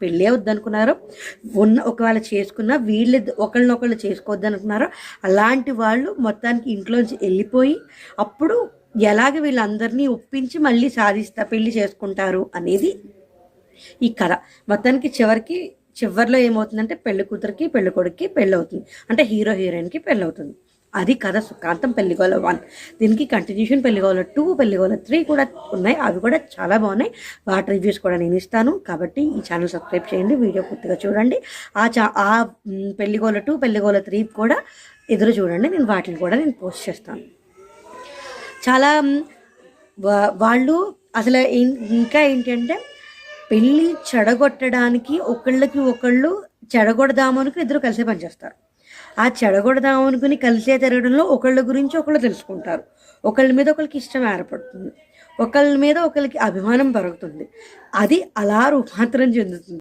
పెళ్ళి వద్దనుకున్నారో ఒకవేళ చేసుకున్నా వీళ్ళు ఒకళ్ళనొకళ్ళు చేసుకోవద్దనుకున్నారో అలాంటి వాళ్ళు మొత్తానికి ఇంట్లోంచి వెళ్ళిపోయి అప్పుడు ఎలాగ వీళ్ళందరినీ ఒప్పించి మళ్ళీ పెళ్లి చేసుకుంటారు అనేది ఈ కథ. మొత్తానికి చివరిలో ఏమవుతుందంటే పెళ్లి కూతురికి పెళ్లి కొడుక్కి పెళ్ళి అవుతుంది, అంటే హీరో హీరోయిన్కి పెళ్ళి అవుతుంది. అది కథ సుఖాంతం పెళ్లిగోల 1. దీనికి కంటిన్యూషన్ పెళ్లిగోల 2, పెళ్లిగోల 3 కూడా ఉన్నాయి. అవి కూడా చాలా బాగున్నాయి. వాటి రివ్యూస్ కూడా నేను ఇస్తాను. కాబట్టి ఈ ఛానల్ సబ్స్క్రైబ్ చేయండి, వీడియో పూర్తిగా చూడండి. ఆ పెళ్లిగోల 2, పెళ్లిగోల 3 కూడా ఎదురు చూడండి. నేను వాటిని కూడా పోస్ట్ చేస్తాను. చాలా వాళ్ళు అసలు ఇంకా ఏంటంటే పెళ్ళి చెడగొట్టడానికి ఒకళ్ళు చెడగొడదామనుకుని ఇద్దరు కలిసే పనిచేస్తారు. ఆ చెడగొడదామనుకుని కలిసే తిరగడంలో ఒకళ్ళ గురించి ఒకళ్ళు తెలుసుకుంటారు. ఒకళ్ళ మీద ఒకరికి ఇష్టం ఏర్పడుతుంది, ఒకళ్ళ మీద ఒకరికి అభిమానం పెరుగుతుంది. అది అలా రూపాంతరం చెందుతుంది.